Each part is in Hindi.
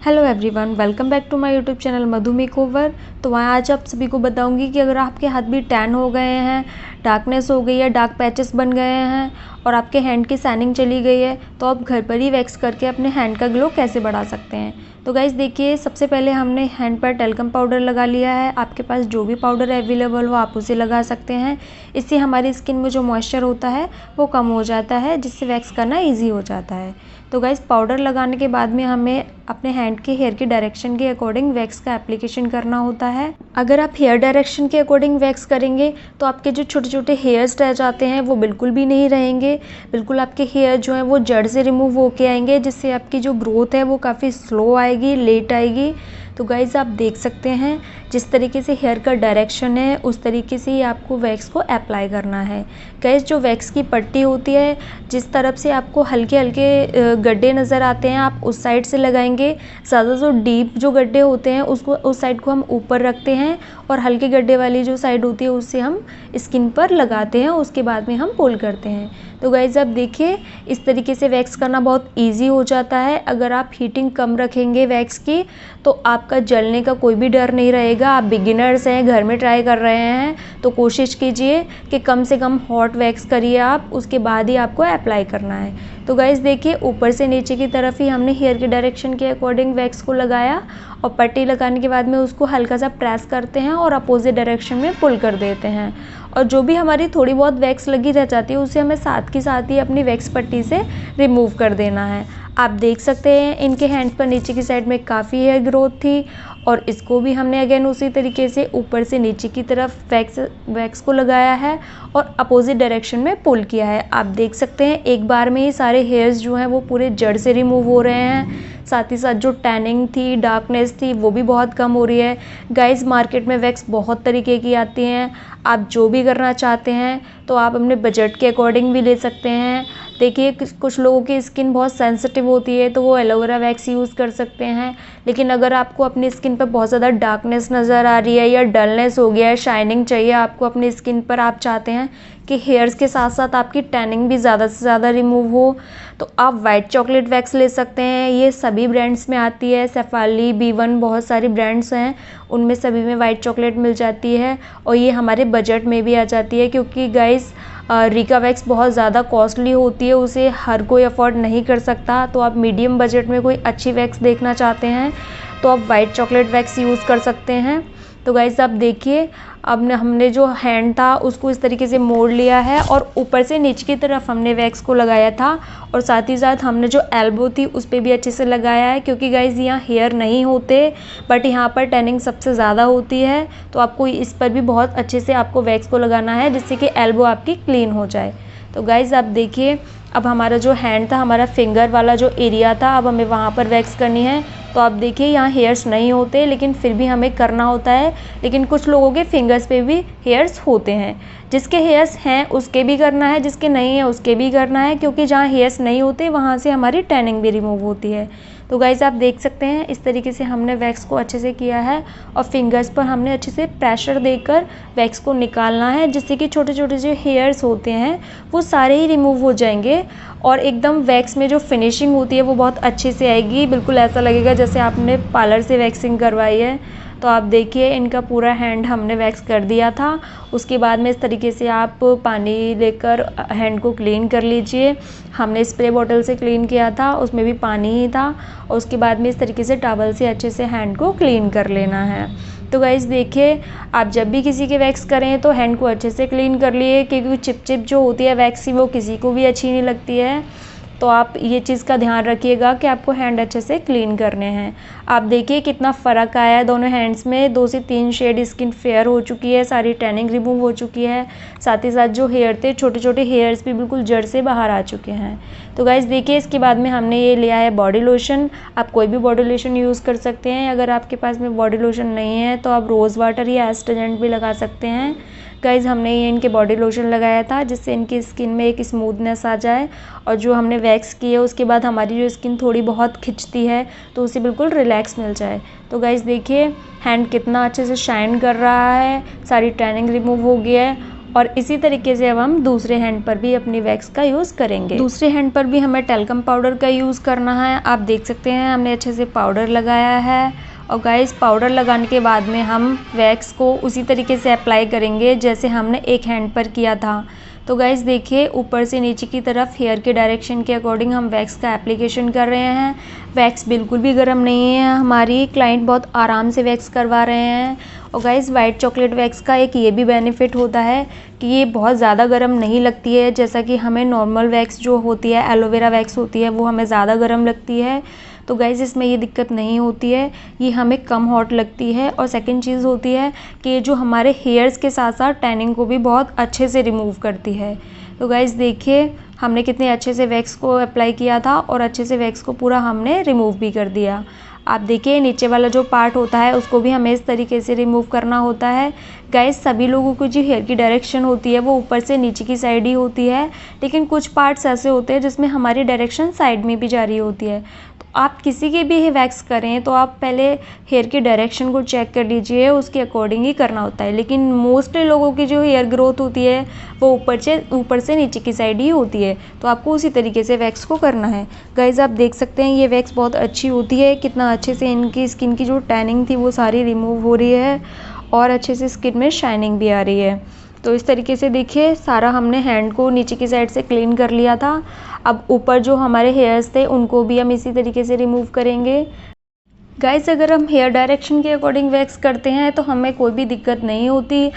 Hello everyone, welcome back to my YouTube channel Madhu makeover. तो वहाँ आज आप सभी को बताऊंगी कि अगर आपके हाथ भी टैन हो गए हैं, डार्कनेस हो गई है, डार्क पैचेस बन गए हैं और आपके हैंड की शाइनिंग चली गई है, तो आप घर पर ही वैक्स करके अपने हैंड का ग्लो कैसे बढ़ा सकते हैं। तो गाइज़ देखिए, सबसे पहले हमने हैंड पर टेल्कम पाउडर लगा लिया है। आपके पास जो भी पाउडर अवेलेबल हो आप उसे लगा सकते हैं। इससे हमारी स्किन में जो मॉइस्चर होता है वो कम हो जाता है, जिससे वैक्स करना ईजी हो जाता है। तो गाइज़ पाउडर लगाने के बाद में हमें अपने हैंड के हेयर की डायरेक्शन के अकॉर्डिंग वैक्स का एप्लीकेशन करना होता है। अगर आप हेयर डायरेक्शन के अकॉर्डिंग वैक्स करेंगे तो आपके जो छोटे छोटे हेयर्स रह जाते हैं वो बिल्कुल भी नहीं रहेंगे। बिल्कुल आपके हेयर जो हैं वो जड़ से रिमूव होके आएंगे, जिससे आपकी जो ग्रोथ है वो काफ़ी स्लो आएगी, लेट आएगी। तो गाइज़ आप देख सकते हैं जिस तरीके से हेयर का डायरेक्शन है उस तरीके से ही आपको वैक्स को अप्लाई करना है। गाइज़ जो वैक्स की पट्टी होती है, जिस तरफ से आपको हल्के हल्के गड्ढे नज़र आते हैं आप उस साइड से लगाएंगे। ज़्यादा जो डीप जो गड्ढे होते हैं उसको उस साइड को हम ऊपर रखते हैं और हल्के गड्ढे वाली जो साइड होती है उससे हम स्किन पर लगाते हैं, उसके बाद में हम पुल करते हैं। तो गाइज़ आप देखिए, इस तरीके से वैक्स करना बहुत ईजी हो जाता है। अगर आप हीटिंग कम रखेंगे वैक्स की तो आपका जलने का कोई भी डर नहीं रहेगा। आप बिगिनर्स हैं, घर में ट्राई कर रहे हैं, तो कोशिश कीजिए कि कम से कम हॉट वैक्स करिए आप, उसके बाद ही आपको अप्लाई करना है। तो गाइज़ देखिए, ऊपर से नीचे की तरफ ही हमने हेयर के डायरेक्शन के अकॉर्डिंग वैक्स को लगाया और पट्टी लगाने के बाद में उसको हल्का सा प्रेस करते हैं और अपोजिट डायरेक्शन में पुल कर देते हैं। और जो भी हमारी थोड़ी बहुत वैक्स लगी रह जाती है उसे हमें साथ के साथ ही अपनी वैक्स पट्टी से रिमूव कर देना है। आप देख सकते हैं इनके हैंड्स पर नीचे की साइड में काफ़ी हेयर ग्रोथ थी और इसको भी हमने अगेन उसी तरीके से ऊपर से नीचे की तरफ वैक्स को लगाया है और अपोजिट डायरेक्शन में पुल किया है। आप देख सकते हैं एक बार में ही सारे हेयर्स जो हैं वो पूरे जड़ से रिमूव हो रहे हैं। साथ ही साथ जो टैनिंग थी, डार्कनेस थी, वो भी बहुत कम हो रही है। गाइस मार्केट में वैक्स बहुत तरीके की आती हैं, आप जो भी करना चाहते हैं तो आप अपने बजट के अकॉर्डिंग भी ले सकते हैं। देखिए कुछ लोगों की स्किन बहुत सेंसिटिव होती है तो वो एलोवेरा वैक्स यूज़ कर सकते हैं, लेकिन अगर आपको अपनी स्किन पर बहुत ज़्यादा डार्कनेस नज़र आ रही है या डलनेस हो गया है, शाइनिंग चाहिए आपको अपनी स्किन पर, आप चाहते हैं कि हेयर्स के साथ साथ आपकी टैनिंग भी ज़्यादा से ज़्यादा रिमूव हो, तो आप वाइट चॉकलेट वैक्स ले सकते हैं। ये सभी ब्रांड्स में आती है, सेफाली, B1, बहुत सारी ब्रांड्स हैं, उनमें सभी में वाइट चॉकलेट मिल जाती है और ये हमारे बजट में भी आ जाती है। क्योंकि गाइस रिका वैक्स बहुत ज़्यादा कॉस्टली होती है, उसे हर कोई अफोर्ड नहीं कर सकता। तो आप मीडियम बजट में कोई अच्छी वैक्स देखना चाहते हैं तो आप वाइट चॉकलेट वैक्स यूज़ कर सकते हैं। तो गाइस आप देखिए, अब हमने जो हैंड था उसको इस तरीके से मोड़ लिया है और ऊपर से नीचे की तरफ हमने वैक्स को लगाया था और साथ ही साथ हमने जो एल्बो थी उस पर भी अच्छे से लगाया है। क्योंकि गाइस यहाँ हेयर नहीं होते बट यहाँ पर टैनिंग सबसे ज़्यादा होती है, तो आपको इस पर भी बहुत अच्छे से आपको वैक्स को लगाना है जिससे कि एल्बो आपकी क्लीन हो जाए। तो गाइस आप देखिए, अब हमारा जो हैंड था, हमारा फिंगर वाला जो एरिया था, अब हमें वहाँ पर वैक्स करनी है। तो आप देखिए यहाँ हेयर्स नहीं होते लेकिन फिर भी हमें करना होता है। लेकिन कुछ लोगों के फिंगर्स पे भी हेयर्स होते हैं, जिसके हेयर्स हैं उसके भी करना है, जिसके नहीं है उसके भी करना है, क्योंकि जहाँ हेयर्स नहीं होते वहाँ से हमारी टैनिंग भी रिमूव होती है। तो गाइज़ आप देख सकते हैं इस तरीके से हमने वैक्स को अच्छे से किया है और फिंगर्स पर हमने अच्छे से प्रेशर देकर वैक्स को निकालना है, जिससे कि छोटे छोटे जो हेयर्स होते हैं वो सारे ही रिमूव हो जाएंगे और एकदम वैक्स में जो फिनिशिंग होती है वो बहुत अच्छे से आएगी। बिल्कुल ऐसा लगेगा जैसे आपने पार्लर से वैक्सिंग करवाई है। तो आप देखिए इनका पूरा हैंड हमने वैक्स कर दिया था। उसके बाद में इस तरीके से आप पानी लेकर हैंड को क्लीन कर लीजिए। हमने स्प्रे बॉटल से क्लीन किया था, उसमें भी पानी ही था, और उसके बाद में इस तरीके से टॉवल से अच्छे से हैंड को क्लीन कर लेना है। तो गाइज़ देखिए, आप जब भी किसी के वैक्स करें तो हैंड को अच्छे से क्लीन कर लिए, क्योंकि चिप जो होती है वैक्स की वो किसी को भी अच्छी नहीं लगती है। तो आप ये चीज़ का ध्यान रखिएगा कि आपको हैंड अच्छे से क्लीन करने हैं। आप देखिए कितना फ़र्क आया है दोनों हैंड्स में, 2 से 3 शेड स्किन फेयर हो चुकी है, सारी टैनिंग रिमूव हो चुकी है। साथ ही साथ जो हेयर थे, छोटे छोटे हेयर्स भी बिल्कुल जड़ से बाहर आ चुके हैं। तो गाइज़ देखिए, इसके बाद में हमने ये लिया है बॉडी लोशन। आप कोई भी बॉडी लोशन यूज़ कर सकते हैं। अगर आपके पास में बॉडी लोशन नहीं है तो आप रोज़ वाटर या एस्ट्रोजेंट भी लगा सकते हैं। गाइज़ हमने ये इनके बॉडी लोशन लगाया था जिससे इनकी स्किन में एक स्मूथनेस आ जाए, और जो हमने वैक्स की है उसके बाद हमारी जो स्किन थोड़ी बहुत खिंचती है तो उसे बिल्कुल रिलैक्स मिल जाए। तो गाइज़ देखिए हैंड कितना अच्छे से शाइन कर रहा है, सारी टैनिंग रिमूव हो गई है और इसी तरीके से अब हम दूसरे हैंड पर भी अपनी वैक्स का यूज़ करेंगे। दूसरे हैंड पर भी हमें टैल्कम पाउडर का यूज़ करना है। आप देख सकते हैं हमने अच्छे से पाउडर लगाया है। और गाइस पाउडर लगाने के बाद में हम वैक्स को उसी तरीके से अप्लाई करेंगे जैसे हमने एक हैंड पर किया था। तो गाइस देखिए ऊपर से नीचे की तरफ हेयर के डायरेक्शन के अकॉर्डिंग हम वैक्स का एप्लीकेशन कर रहे हैं। वैक्स बिल्कुल भी गर्म नहीं है, हमारी क्लाइंट बहुत आराम से वैक्स करवा रहे हैं। और गाइस वाइट चॉकलेट वैक्स का एक ये भी बेनिफिट होता है कि ये बहुत ज़्यादा गर्म नहीं लगती है, जैसा कि हमें नॉर्मल वैक्स जो होती है, एलोवेरा वैक्स होती है, वो हमें ज़्यादा गर्म लगती है। तो गाइस इसमें ये दिक्कत नहीं होती है, ये हमें कम हॉट लगती है। और सेकंड चीज़ होती है कि ये जो हमारे हेयर्स के साथ साथ टैनिंग को भी बहुत अच्छे से रिमूव करती है। तो गाइस देखिए हमने कितने अच्छे से वैक्स को अप्लाई किया था और अच्छे से वैक्स को पूरा हमने रिमूव भी कर दिया। आप देखिए नीचे वाला जो पार्ट होता है उसको भी हमें इस तरीके से रिमूव करना होता है। गाइस सभी लोगों को जो हेयर की डायरेक्शन होती है वो ऊपर से नीचे की साइड ही होती है, लेकिन कुछ पार्ट्स ऐसे होते हैं जिसमें हमारी डायरेक्शन साइड में भी जा रही होती है। तो आप किसी की भी वैक्स करें तो आप पहले हेयर की डायरेक्शन को चेक कर लीजिए, उसके अकॉर्डिंग ही करना होता है। लेकिन मोस्टली लोगों की जो हेयर ग्रोथ होती है वो ऊपर से नीचे की साइड ही होती है, तो आपको उसी तरीके से वैक्स को करना है। गाइस आप देख सकते हैं ये वैक्स बहुत अच्छी होती है, कितना अच्छे से इनकी स्किन की जो टैनिंग थी वो सारी रिमूव हो रही है और अच्छे से स्किन में शाइनिंग भी आ रही है। तो इस तरीके से देखिए सारा हमने हैंड को नीचे की साइड से क्लीन कर लिया था। अब ऊपर जो हमारे हेयर्स थे उनको भी हम इसी तरीके से रिमूव करेंगे। गाइस अगर हम हेयर डायरेक्शन के अकॉर्डिंग वैक्स करते हैं तो हमें कोई भी दिक्कत नहीं होती।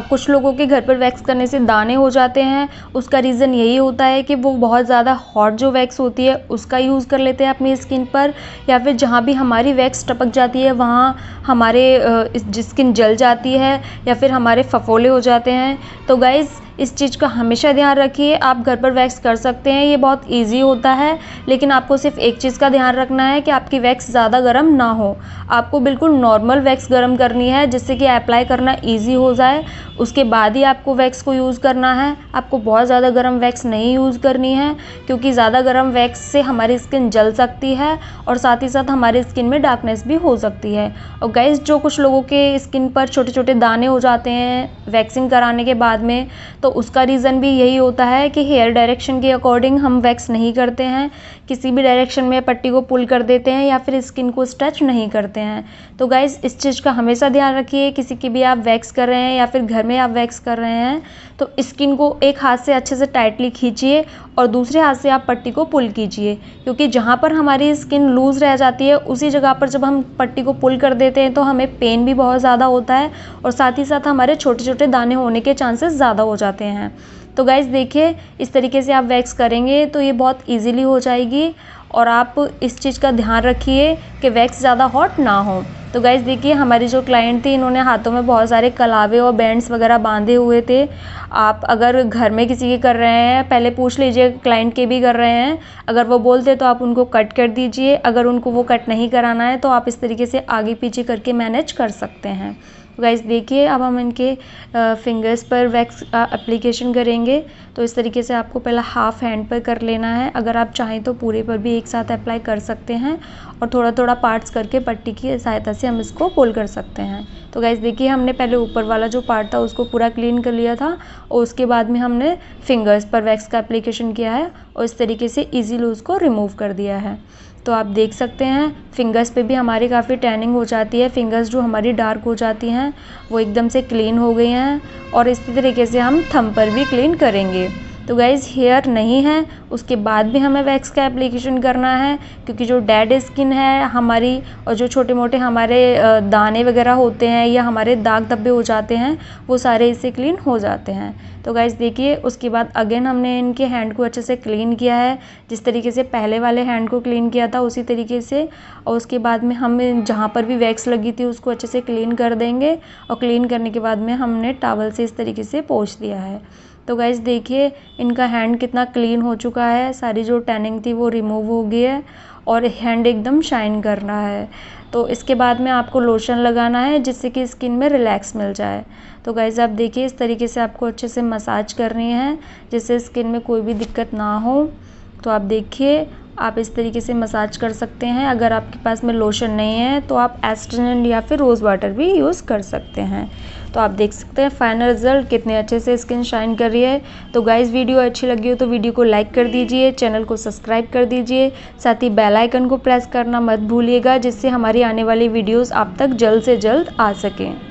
कुछ लोगों के घर पर वैक्स करने से दाने हो जाते हैं, उसका रीज़न यही होता है कि वो बहुत ज़्यादा हॉट जो वैक्स होती है उसका यूज़ कर लेते हैं अपनी स्किन पर, या फिर जहाँ भी हमारी वैक्स टपक जाती है वहाँ हमारे स्किन जल जाती है या फिर हमारे फफोले हो जाते हैं। तो गाइस इस चीज़ का हमेशा ध्यान रखिए। आप घर पर वैक्स कर सकते हैं, ये बहुत इजी होता है, लेकिन आपको सिर्फ एक चीज़ का ध्यान रखना है कि आपकी वैक्स ज़्यादा गर्म ना हो। आपको बिल्कुल नॉर्मल वैक्स गर्म करनी है जिससे कि अप्लाई करना इजी हो जाए, उसके बाद ही आपको वैक्स को यूज़ करना है। आपको बहुत ज़्यादा गर्म वैक्स नहीं यूज़ करनी है, क्योंकि ज़्यादा गर्म वैक्स से हमारी स्किन जल सकती है और साथ ही साथ हमारी स्किन में डार्कनेस भी हो सकती है। और गाइस जो कुछ लोगों के स्किन पर छोटे छोटे दाने हो जाते हैं वैक्सिंग कराने के बाद में, तो उसका रीज़न भी यही होता है कि हेयर डायरेक्शन के अकॉर्डिंग हम वैक्स नहीं करते हैं, किसी भी डायरेक्शन में पट्टी को पुल कर देते हैं या फिर स्किन को स्ट्रेच नहीं करते हैं। तो गाइस इस चीज़ का हमेशा ध्यान रखिए, किसी की भी आप वैक्स कर रहे हैं या फिर घर में आप वैक्स कर रहे हैं तो स्किन को एक हाथ से अच्छे से टाइटली खींचिए और दूसरे हाथ से आप पट्टी को पुल कीजिए, क्योंकि जहाँ पर हमारी स्किन लूज़ रह जाती है उसी जगह पर जब हम पट्टी को पुल कर देते हैं तो हमें पेन भी बहुत ज़्यादा होता है और साथ ही साथ हमारे छोटे छोटे दाने होने के चांसेस ज़्यादा हो जाते हैं। तो गाइस देखिए इस तरीके से आप वैक्स करेंगे तो ये बहुत ईजीली हो जाएगी, और आप इस चीज़ का ध्यान रखिए कि वैक्स ज़्यादा हॉट ना हो। तो गाइस देखिए हमारी जो क्लाइंट थी इन्होंने हाथों में बहुत सारे कलावे और बैंड्स वगैरह बांधे हुए थे। आप अगर घर में किसी के कर रहे हैं पहले पूछ लीजिए क्लाइंट के भी कर रहे हैं, अगर वो बोलते तो आप उनको कट कर दीजिए, अगर उनको वो कट नहीं कराना है तो आप इस तरीके से आगे पीछे करके मैनेज कर सकते हैं। गाइस देखिए अब हम इनके फिंगर्स पर वैक्स एप्लीकेशन करेंगे। तो इस तरीके से आपको पहला हाफ हैंड पर कर लेना है, अगर आप चाहें तो पूरे पर भी एक साथ अप्लाई कर सकते हैं और थोड़ा थोड़ा पार्ट्स करके पट्टी की सहायता से हम इसको पुल कर सकते हैं। तो गाइस देखिए हमने पहले ऊपर वाला जो पार्ट था उसको पूरा क्लीन कर लिया था और उसके बाद में हमने फिंगर्स पर वैक्स का एप्लीकेशन किया है और इस तरीके से ईजीली उसको रिमूव कर दिया है। तो आप देख सकते हैं फिंगर्स पे भी हमारी काफ़ी टैनिंग हो जाती है, फिंगर्स जो हमारी डार्क हो जाती हैं वो एकदम से क्लीन हो गई हैं, और इसी तरीके से हम थंब पर भी क्लीन करेंगे। तो गाइज़ हेयर नहीं है उसके बाद भी हमें वैक्स का एप्लीकेशन करना है, क्योंकि जो डेड स्किन है हमारी और जो छोटे मोटे हमारे दाने वगैरह होते हैं या हमारे दाग धब्बे हो जाते हैं वो सारे इससे क्लीन हो जाते हैं। तो गाइज़ देखिए उसके बाद अगेन हमने इनके हैंड को अच्छे से क्लीन किया है, जिस तरीके से पहले वाले हैंड को क्लीन किया था उसी तरीके से, और उसके बाद में हम जहाँ पर भी वैक्स लगी थी उसको अच्छे से क्लीन कर देंगे और क्लीन करने के बाद में हमने टॉवल से इस तरीके से पोंछ दिया है। तो गाइज़ देखिए इनका हैंड कितना क्लीन हो चुका है, सारी जो टैनिंग थी वो रिमूव हो गई है और हैंड एकदम शाइन कर रहा है। तो इसके बाद में आपको लोशन लगाना है जिससे कि स्किन में रिलैक्स मिल जाए। तो गाइज़ आप देखिए इस तरीके से आपको अच्छे से मसाज करनी है जिससे स्किन में कोई भी दिक्कत ना हो। तो आप देखिए आप इस तरीके से मसाज कर सकते हैं। अगर आपके पास में लोशन नहीं है तो आप एस्ट्रेजेंट या फिर रोज़ वाटर भी यूज़ कर सकते हैं। तो आप देख सकते हैं फाइनल रिजल्ट कितने अच्छे से स्किन शाइन कर रही है। तो गाइज़ वीडियो अच्छी लगी हो तो वीडियो को लाइक कर दीजिए, चैनल को सब्सक्राइब कर दीजिए, साथ ही बेल आइकन को प्रेस करना मत भूलिएगा, जिससे हमारी आने वाली वीडियोज़ आप तक जल्द से जल्द आ सकें।